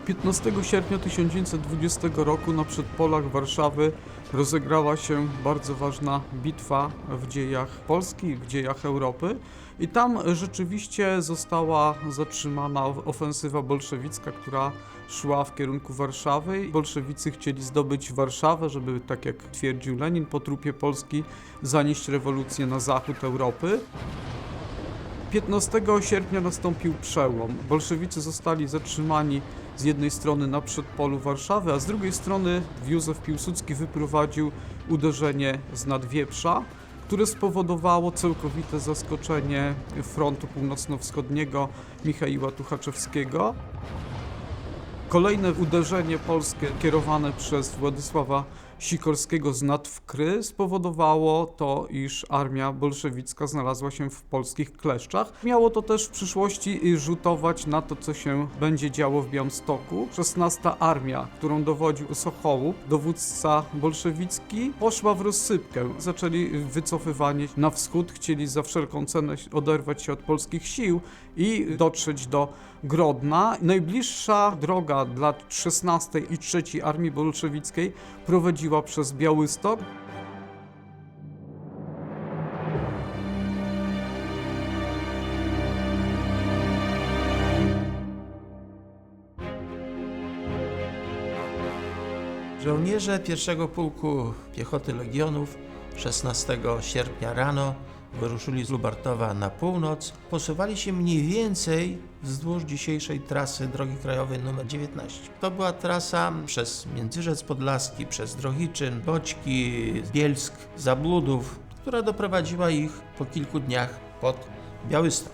15 sierpnia 1920 roku na przedpolach Warszawy rozegrała się bardzo ważna bitwa w dziejach Polski, w dziejach Europy i tam rzeczywiście została zatrzymana ofensywa bolszewicka, która szła w kierunku Warszawy. Bolszewicy chcieli zdobyć Warszawę, żeby, tak jak twierdził Lenin, po trupie Polski zanieść rewolucję na zachód Europy. 15 sierpnia nastąpił przełom. Bolszewicy zostali zatrzymani z jednej strony na przedpolu Warszawy, a z drugiej strony Józef Piłsudski wyprowadził uderzenie z Nadwieprza, które spowodowało całkowite zaskoczenie frontu północno-wschodniego Michaiła Tuchaczewskiego. Kolejne uderzenie polskie kierowane przez Władysława Sikorskiego z Nadwkry spowodowało to, iż armia bolszewicka znalazła się w polskich kleszczach. Miało to też w przyszłości rzutować na to, co się będzie działo w Białymstoku. 16. Armia, którą dowodził Sochołów, dowódca bolszewicki, poszła w rozsypkę. Zaczęli wycofywanie na wschód, chcieli za wszelką cenę oderwać się od polskich sił i dotrzeć do Grodna. Najbliższa droga dla 16. i 3. Armii Bolszewickiej prowadziła przez Białystok. Żołnierze 1. Pułku Piechoty Legionów 16 sierpnia rano wyruszyli z Lubartowa na północ. Posuwali się mniej więcej wzdłuż dzisiejszej trasy drogi krajowej nr 19. To była trasa przez Międzyrzec Podlaski, przez Drohiczyn, Boćki, Bielsk, Zabludów, która doprowadziła ich po kilku dniach pod Białystok.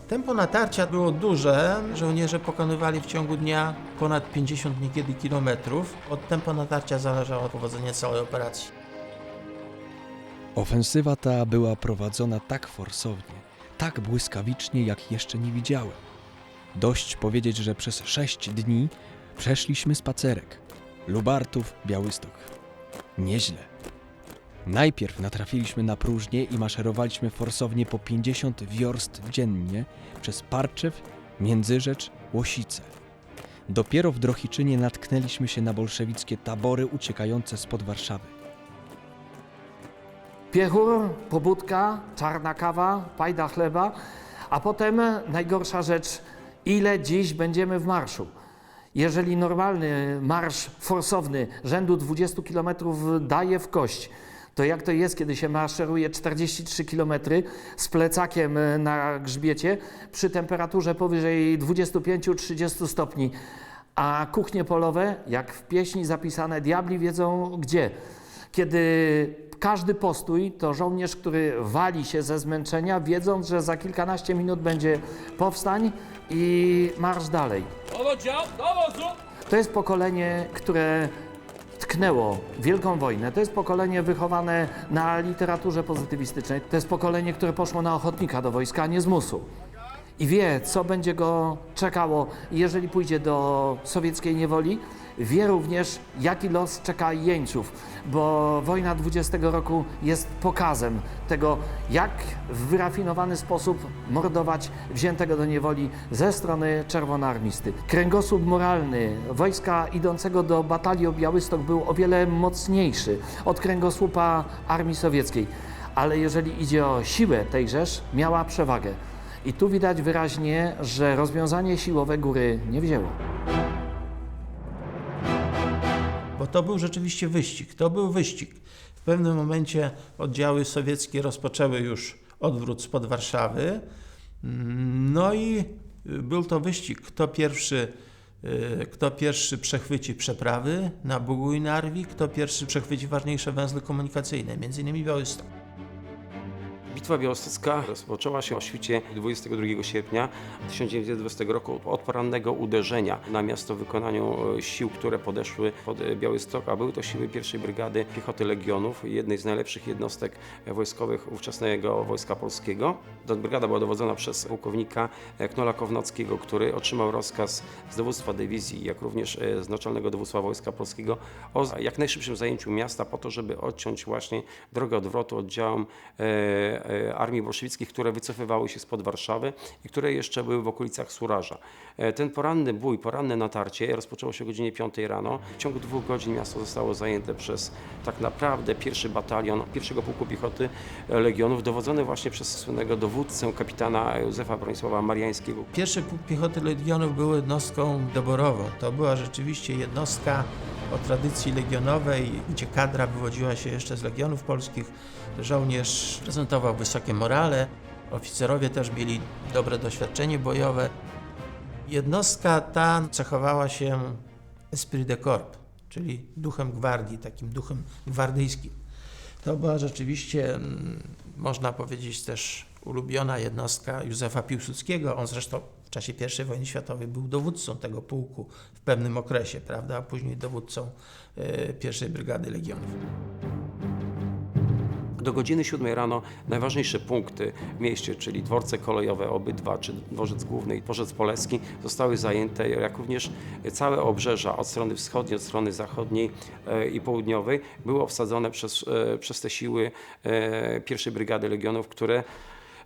Tempo natarcia było duże, żołnierze pokonywali w ciągu dnia ponad 50 niekiedy kilometrów. Od tempa natarcia zależało powodzenie całej operacji. Ofensywa ta była prowadzona tak forsownie, tak błyskawicznie, jak jeszcze nie widziałem. Dość powiedzieć, że przez 6 dni przeszliśmy spacerek. Lubartów, Białystok. Nieźle. Najpierw natrafiliśmy na próżnię i maszerowaliśmy forsownie po 50 wiorst dziennie przez Parczew, Międzyrzecz, Łosice. Dopiero w Drohiczynie natknęliśmy się na bolszewickie tabory uciekające spod Warszawy. Piechur, pobudka, czarna kawa, pajda chleba, a potem najgorsza rzecz, ile dziś będziemy w marszu. Jeżeli normalny marsz forsowny rzędu 20 km daje w kość, to jak to jest, kiedy się maszeruje 43 km z plecakiem na grzbiecie przy temperaturze powyżej 25-30 stopni, a kuchnie polowe, jak w pieśni zapisane, diabli wiedzą gdzie. Kiedy każdy postój to żołnierz, który wali się ze zmęczenia, wiedząc, że za kilkanaście minut będzie powstań i marsz dalej. To jest pokolenie, które tknęło Wielką Wojnę. To jest pokolenie wychowane na literaturze pozytywistycznej. To jest pokolenie, które poszło na ochotnika do wojska, a nie z musu. I wie, co będzie go czekało, jeżeli pójdzie do sowieckiej niewoli. Wie również, jaki los czeka jeńców, bo wojna 20 roku jest pokazem tego, jak w wyrafinowany sposób mordować wziętego do niewoli ze strony czerwonoarmisty. Kręgosłup moralny wojska idącego do batalii o Białystok był o wiele mocniejszy od kręgosłupa armii sowieckiej, ale jeżeli idzie o siłę tejżeż, miała przewagę. I tu widać wyraźnie, że rozwiązanie siłowe góry nie wzięło. Bo to był rzeczywiście wyścig. To był wyścig. W pewnym momencie oddziały sowieckie rozpoczęły już odwrót spod Warszawy. No i był to wyścig. Kto pierwszy przechwyci przeprawy na Bugu i Narwi, kto pierwszy przechwyci ważniejsze węzły komunikacyjne, m.in. Białystok. Bitwa białostocka rozpoczęła się o świcie 22 sierpnia 1920 roku od porannego uderzenia na miasto w wykonaniu sił, które podeszły pod Białystok, a były to siły 1. Brygady Piechoty Legionów, jednej z najlepszych jednostek wojskowych ówczesnego Wojska Polskiego. Ta brygada była dowodzona przez pułkownika Knola Kownackiego, który otrzymał rozkaz z dowództwa dywizji, jak również z naczelnego dowództwa Wojska Polskiego o jak najszybszym zajęciu miasta po to, żeby odciąć właśnie drogę odwrotu oddziałom armii bolszewickich, które wycofywały się spod Warszawy i które jeszcze były w okolicach Suraża. Ten poranny bój, poranne natarcie rozpoczęło się o godzinie 5 rano. W ciągu 2 godzin miasto zostało zajęte przez tak naprawdę pierwszy batalion pierwszego pułku piechoty Legionów, dowodzony właśnie przez słynnego dowódcę kapitana Józefa Bronisława Mariańskiego. Pierwszy pułk piechoty Legionów był jednostką doborową. To była rzeczywiście jednostka o tradycji legionowej, gdzie kadra wywodziła się jeszcze z legionów polskich. Żołnierz prezentował wysokie morale, oficerowie też mieli dobre doświadczenie bojowe. Jednostka ta cechowała się esprit de corps, czyli duchem gwardii, takim duchem gwardyjskim. To była rzeczywiście, można powiedzieć, też ulubiona jednostka Józefa Piłsudskiego. On zresztą w czasie I wojny światowej był dowódcą tego pułku w pewnym okresie, prawda, a później dowódcą I Brygady Legionów. Do godziny 7 rano najważniejsze punkty w mieście, czyli dworce kolejowe obydwa, czy dworzec główny i dworzec poleski, zostały zajęte, jak również całe obrzeża od strony wschodniej, od strony zachodniej i południowej były obsadzone przez te siły I Brygady Legionów, które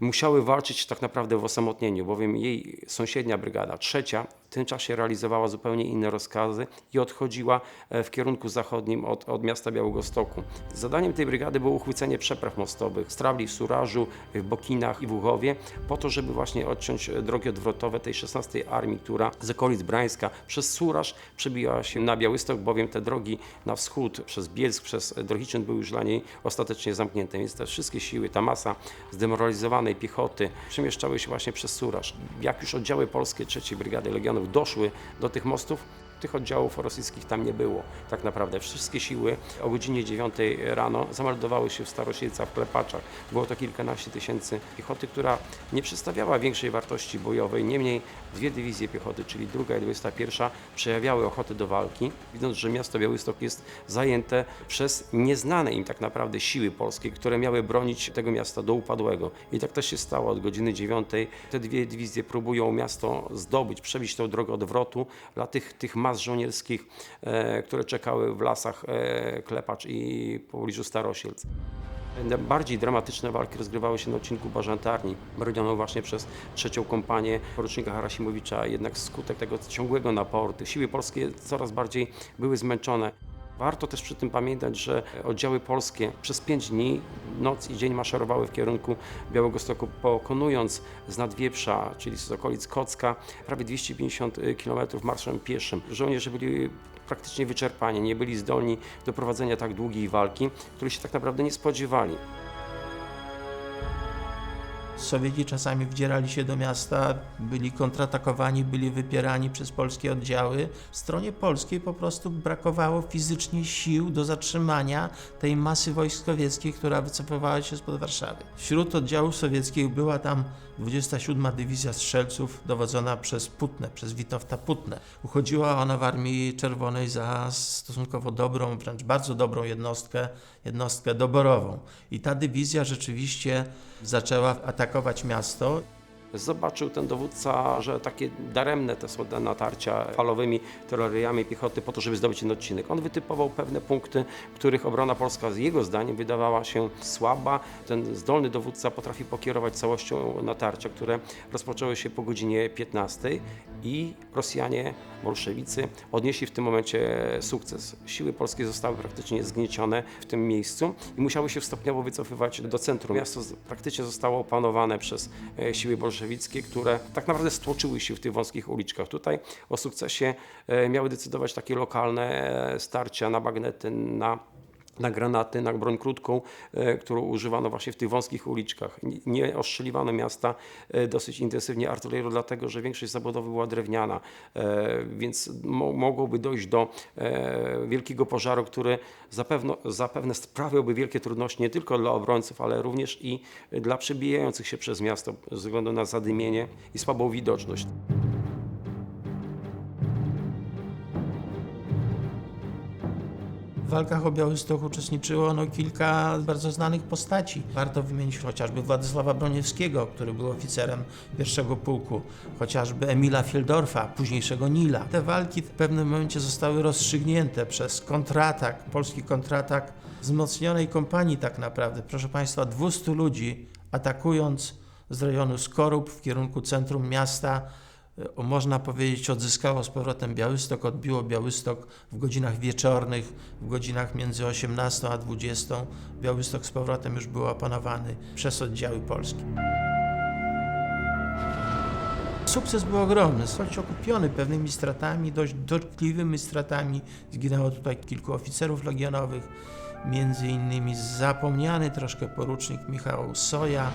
musiały walczyć tak naprawdę w osamotnieniu, bowiem jej sąsiednia brygada, trzecia, w tym czasie realizowała zupełnie inne rozkazy i odchodziła w kierunku zachodnim od miasta Białegostoku. Zadaniem tej brygady było uchwycenie przepraw mostowych, Strawli w Surażu, w Bokinach i w Łuchowie, po to, żeby właśnie odciąć drogi odwrotowe tej 16 Armii, która z okolic Brańska przez Suraż przebijała się na Białystok, bowiem te drogi na wschód przez Bielsk, przez Drohiczyn były już dla niej ostatecznie zamknięte, więc te wszystkie siły, ta masa zdemoralizowanej piechoty przemieszczały się właśnie przez Suraż. Jak już oddziały polskie III Brygady Legionów doszły do tych mostów, tych oddziałów rosyjskich tam nie było. Tak naprawdę wszystkie siły o godzinie 9 rano zameldowały się w Starosilcach, w Klepaczach. Było to kilkanaście tysięcy piechoty, która nie przedstawiała większej wartości bojowej. Niemniej 2 dywizje piechoty, czyli 2. i 21, przejawiały ochotę do walki, widząc, że miasto Białystok jest zajęte przez nieznane im tak naprawdę siły polskie, które miały bronić tego miasta do upadłego. I tak też się stało. Od godziny 9 te 2 dywizje próbują miasto zdobyć, przebić tę drogę odwrotu dla tych mas żołnierskich, które czekały w lasach Klepacz i w pobliżu Starosilc. Bardziej dramatyczne walki rozgrywały się na odcinku Bażantarni, bronioną właśnie przez 3. kompanię porucznika Harasimowicza. Jednak wskutek tego ciągłego naporu te siły polskie coraz bardziej były zmęczone. Warto też przy tym pamiętać, że oddziały polskie przez 5 dni, noc i dzień maszerowały w kierunku Białegostoku, pokonując z Nadwieprza, czyli z okolic Kocka, prawie 250 km marszem pieszym. Żołnierze byli praktycznie wyczerpani, nie byli zdolni do prowadzenia tak długiej walki, której się tak naprawdę nie spodziewali. Sowieci czasami wdzierali się do miasta, byli kontratakowani, byli wypierani przez polskie oddziały. W stronie polskiej po prostu brakowało fizycznie sił do zatrzymania tej masy wojsk sowieckich, która wycofywała się spod Warszawy. Wśród oddziałów sowieckich była tam 27. Dywizja Strzelców dowodzona przez Putnę, przez Witowta Putnę. Uchodziła ona w Armii Czerwonej za stosunkowo dobrą, wręcz bardzo dobrą jednostkę doborową. I ta dywizja rzeczywiście zaczęła atakować miasto. Zobaczył ten dowódca, że takie daremne te są natarcia falowymi terroriami piechoty po to, żeby zdobyć ten odcinek. On wytypował pewne punkty, których obrona polska z jego zdaniem wydawała się słaba. Ten zdolny dowódca potrafi pokierować całością natarcia, które rozpoczęły się po godzinie 15 i Rosjanie, bolszewicy odnieśli w tym momencie sukces. Siły polskie zostały praktycznie zgniecione w tym miejscu i musiały się stopniowo wycofywać do centrum. Miasto praktycznie zostało opanowane przez siły bolszewickie, które tak naprawdę stłoczyły się w tych wąskich uliczkach. Tutaj o sukcesie miały decydować takie lokalne starcia na bagnety, na granaty, na broń krótką, którą używano właśnie w tych wąskich uliczkach. Nie ostrzeliwano miasta dosyć intensywnie artylerią, dlatego że większość zabudowy była drewniana, więc mogłoby dojść do wielkiego pożaru, który zapewne sprawiałby wielkie trudności nie tylko dla obrońców, ale również i dla przebijających się przez miasto ze względu na zadymienie i słabą widoczność. W walkach o Białystok uczestniczyło kilka bardzo znanych postaci. Warto wymienić chociażby Władysława Broniewskiego, który był oficerem I Pułku, chociażby Emila Fieldorfa, późniejszego Nila. Te walki w pewnym momencie zostały rozstrzygnięte przez kontratak, polski kontratak wzmocnionej kompanii tak naprawdę. Proszę Państwa, 200 ludzi atakując z rejonu Skorup w kierunku centrum miasta, można powiedzieć, odzyskało z powrotem Białystok, odbiło Białystok w godzinach wieczornych, w godzinach między 18 a 20. Białystok z powrotem już był opanowany przez oddziały polskie. Sukces był ogromny, został okupiony pewnymi stratami, dość dotkliwymi stratami. Zginęło tutaj kilku oficerów legionowych, między innymi zapomniany troszkę porucznik Michał Soja,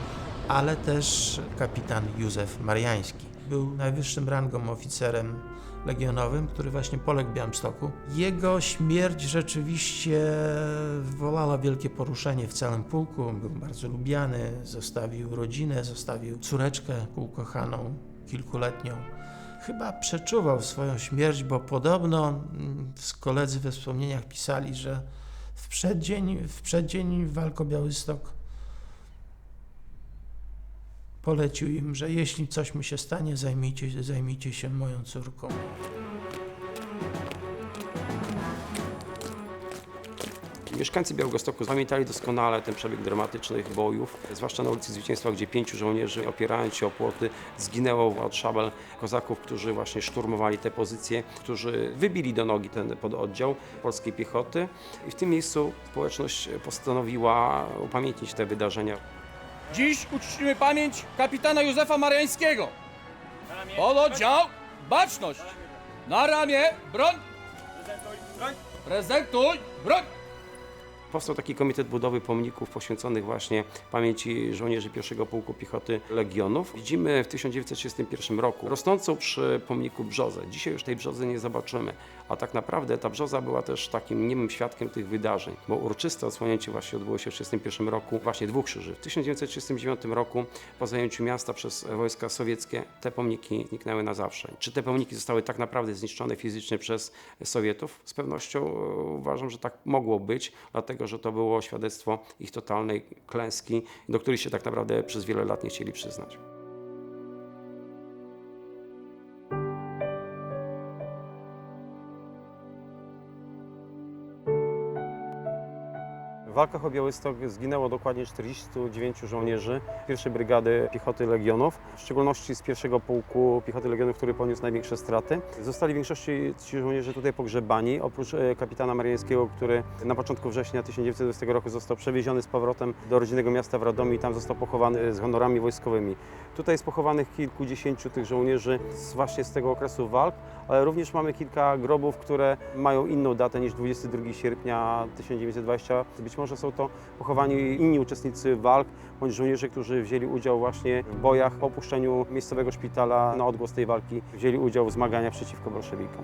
ale też kapitan Józef Mariański. Był najwyższym rangą oficerem legionowym, który właśnie poległ w Białymstoku. Jego śmierć rzeczywiście wywołała wielkie poruszenie w całym pułku. Był bardzo lubiany, zostawił rodzinę, zostawił córeczkę ukochaną, kilkuletnią. Chyba przeczuwał swoją śmierć, bo podobno koledzy we wspomnieniach pisali, że w przeddzień walk o Białystok polecił im, że jeśli coś mi się stanie, zajmijcie się moją córką. Mieszkańcy Białegostoku pamiętali doskonale ten przebieg dramatycznych bojów, zwłaszcza na ulicy Zwycięstwa, gdzie 5 żołnierzy, opierając się o płoty, zginęło od szabel kozaków, którzy właśnie szturmowali te pozycje, którzy wybili do nogi ten pododdział polskiej piechoty. I w tym miejscu społeczność postanowiła upamiętnić te wydarzenia. Dziś uczcimy pamięć kapitana Józefa Mariańskiego. Pododdział, baczność! Na ramię, broń! Prezentuj, broń! Powstał taki komitet budowy pomników poświęconych właśnie pamięci żołnierzy 1. Pułku Piechoty Legionów. Widzimy w 1931 roku rosnącą przy pomniku brzozę. Dzisiaj już tej brzozy nie zobaczymy, a tak naprawdę ta brzoza była też takim niemym świadkiem tych wydarzeń, bo uroczyste odsłonięcie właśnie odbyło się w 1931 roku właśnie 2 krzyży. W 1939 roku po zajęciu miasta przez wojska sowieckie te pomniki zniknęły na zawsze. Czy te pomniki zostały tak naprawdę zniszczone fizycznie przez Sowietów? Z pewnością uważam, że tak mogło być, dlatego że to było świadectwo ich totalnej klęski, do której się tak naprawdę przez wiele lat nie chcieli przyznać. W walkach o Białystok zginęło dokładnie 49 żołnierzy 1. Brygady Piechoty Legionów, w szczególności z 1. Pułku Piechoty Legionów, który poniósł największe straty. Zostali w większości ci żołnierze tutaj pogrzebani, oprócz kapitana Mariańskiego, który na początku września 1920 roku został przewieziony z powrotem do rodzinnego miasta w Radomiu i tam został pochowany z honorami wojskowymi. Tutaj jest pochowanych kilkudziesięciu tych żołnierzy właśnie z tego okresu walk, ale również mamy kilka grobów, które mają inną datę niż 22 sierpnia 1920. Być może są to pochowani inni uczestnicy walk, bądź żołnierze, którzy wzięli udział właśnie w bojach. Po opuszczeniu miejscowego szpitala na odgłos tej walki wzięli udział w zmaganiach przeciwko bolszewikom.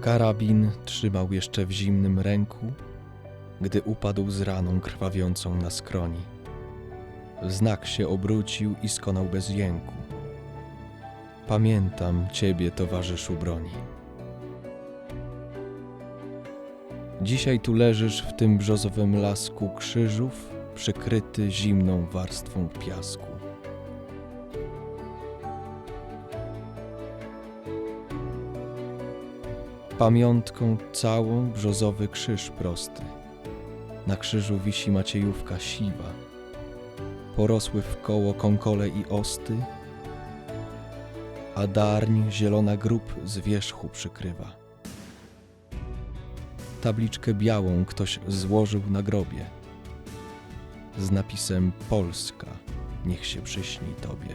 Karabin trzymał jeszcze w zimnym ręku, gdy upadł z raną krwawiącą na skroni. W znak się obrócił i skonał bez jęku. Pamiętam ciebie, towarzyszu broni. Dzisiaj tu leżysz w tym brzozowym lasku krzyżów, przykryty zimną warstwą piasku. Pamiątką całą brzozowy krzyż prosty. Na krzyżu wisi maciejówka siwa. Porosły w koło kąkole i osty, a darń zielona grób z wierzchu przykrywa. Tabliczkę białą ktoś złożył na grobie z napisem Polska, niech się przyśni Tobie.